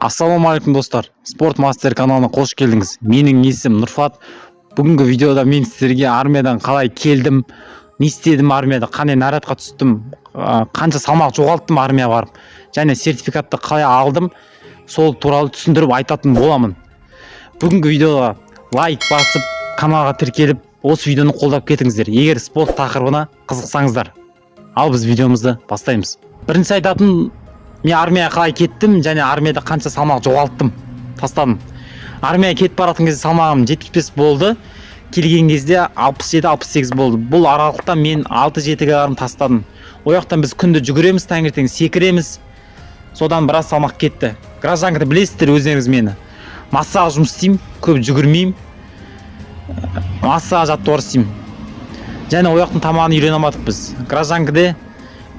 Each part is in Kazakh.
Ассалаумағалейкум достар, спорт мастер каналына қош келдіңіз. Менің есімім Нұрфат. Бүгінгі видеода мен сіздерге армиядан қалай келдім, не істедім армияда, қандай наратқа түстім, қанша салмақ жоғалттым армия барып, және сертификатты қалай алдым, сол туралы түсіндіріп айтатын боламын. Бүгінгі видеоға лайк басып, каналға тіркеліп, осы видеоны қолдап кетіңіздер, егер спорт тақырыбына қызықсаңыздар. Ал біз видеомызды бастаймыз. Бірінші айтатын, мен армияға қалай кеттім және армияда қанша салмақ жоғалттым, тастадым. Армияға кетіп баратын кезде салмағым 75 болды, келген кезде 67-68 болды. Бұл аралықта мен 6-7 кг тастадым. Ояқтан біз күнді жүгіреміз, таңертең секіреміз. Содан біраз салмақ кетті. Гражданкада білесіздер өздеріңіз мені. Массаға жұмыс істеймін, көп жүгірмеймін. Массаға жаттығу істеймін. Және ояқтың тамағын үйрене алмадық біз. Гражданкада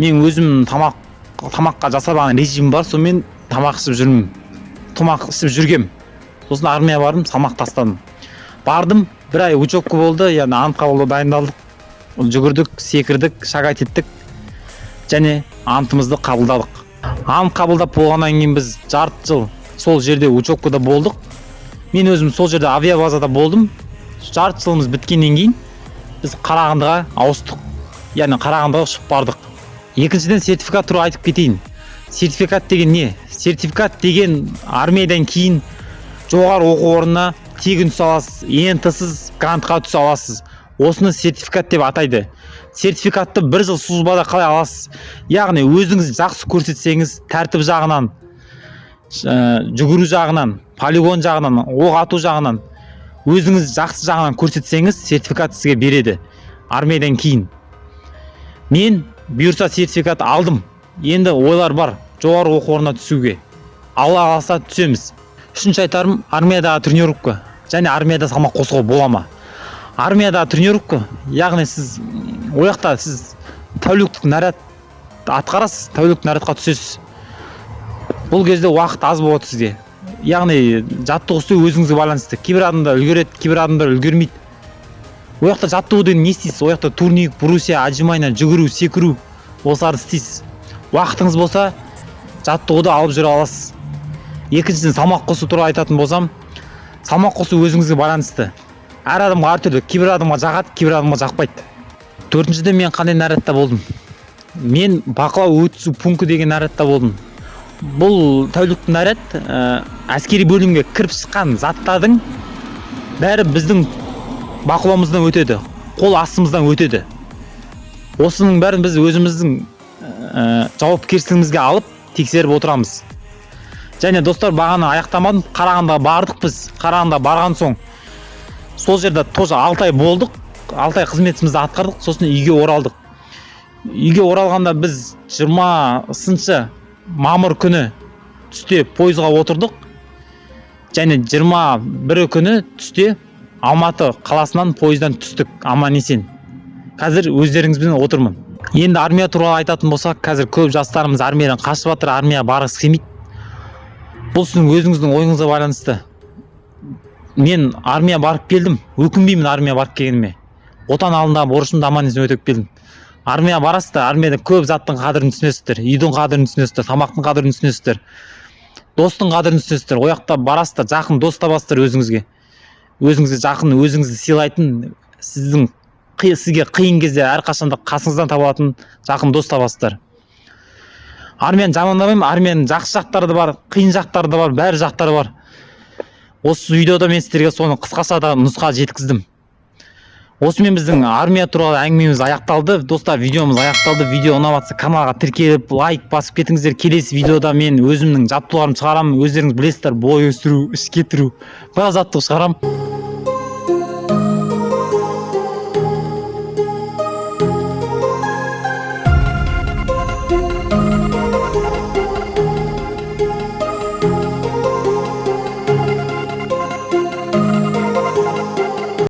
мен өзім тамаққа жасалған режим бар, сонымен тамақ ішіп жүрмін. Тамақ ішіп жүргем. Сосын армия бардым, салмақ тастадым. Бардым, бір ай учебка болды, яғни ант қабылдауға дайындалдық. Жүгірдік, секірдік, шагат еттік. Және антымызды қабылдадық. Ант қабылдап болғаннан кейін біз жарты жыл сол жерде учебкада болдық. Мен өзім сол жерде авиабазада болдым. Жарты жылымыз біткеннен кейін біз Қарағандыға ауыстық. Яғни Қарағандыға ұшып бардық. Екіншіден сертификат туралы айтып кетейін. Сертификат деген не? Сертификат деген армиядан кейін жоғары оқу орнына тегін түсе аласыз, ент-сіз грантқа түсе аласыз. Осыны сертификат деп атайды. Сертификатты бір жыл службада қалай аласыз? Яғни өзіңіз жақсы көрсетсеңіз, тәртіп жағынан, жүгіру жағынан, полигон жағынан, оқ ату жағынан, өзіңіз жақсы жағынан көрсетсеңіз, сертификат сізге береді армиядан кейін. Мен бұйырса сертификат алдым. Енді ойлар бар, жоғары оқу орнына түсуге. Алла қаласа түсеміз. Үшінші айтарым, армиядағы тренировка және армияда салмақ қосуға бола ма? Армиядағы тренировка, яғни сіз ояқта сіз тәуліктік наряд атқарасыз, тәуліктік нарядқа түсесіз. Бұл кезде уақыт аз болады сізге. Яғни жаттығу істеу өзіңізге байланысты. Кейбір адамдар үлгереді, кейбір адамдар үлгермейді. Ояқта жаттығу деген не істейсіз? Ояқта турник, брусья, отжимание, жүгіру, секіру, осыларды істейсіз. Уақытыңыз болса, жаттығуды алып жүре аласыз. Екіншіден салмақ қосу туралы айтатын болсам, салмақ қосу өзіңізге байланысты. Әр адамға әртүрлі, кейбір адамға жағады, кейбір адамға жақпайды. Төртіншіден мен қандай нарадта болдым? Мен бақылау өткізу пункті деген нарадта болдым. Бұл тәуліктік наряд әскери бөлімге кіріп шыққан заттардың бәрі біздің бақылауымыздан өтеді, қол астымыздан өтеді. Осының бәрін біз өзіміздің жауапкершілігімізге алып тексеріп отырамыз. Және достар, бағаны аяқтамадым, Қарағандыға бардық біз. Қарағандыға барған соң сол жерде тоже 6 ай болдық, 6 ай қызметімізді атқардық, сосын үйге оралдық. Үйге оралғанда біз 20 мамыр күні түсте пойызға отырдық. Және 21 күні түсте Алматы қаласынан пойыздан түстік, аман есен. Қазір өздеріңізбен отырмын. Енді армия туралы айтатын болсақ, қазір көп жастарымыз армиядан қашып жатыр, армия барғысы келмейді. Бұл сіздің өзіңіздің ойыңызға байланысты. Мен армия барып келдім, өкінбеймін армия барып келгеніме. Отан алдындағы борышымды аман есен өтеп келдім. Армия барасыздар, армияда көп заттың қадірін түсінесіздер, үйдің қадірін түсінесіздер, тамақтың қадірін түсінесіздер, достың қадірін түсінесіздер. Ояқта барасыздар, жақын дос табасыздар өзіңізге. Өзіңізге жақын, өзіңізді сыйлайтын, сізге қиын кезде әрқашанда қасыңыздан табылатын жақын дос табасыздар. Армияны жамандамаймын, армияның жақсы жақтары да бар, қиын жақтары да бар, бәрі жақтары бар. Осы видеода мен сіздерге соны қысқаша да нұсқа жеткіздім. Осымен біздің армия туралы әңгімеміз аяқталды. Достар, видеомыз аяқталды. Видео ұнап жатса каналға тіркеліп, лайк басып кетіңіздер. Келесі видеода мен өзімнің жаттығуларымды шығарамын. Өздеріңіз білесіздер, бой өсіру, іш кетіру, біраз жаттығу шығарамын.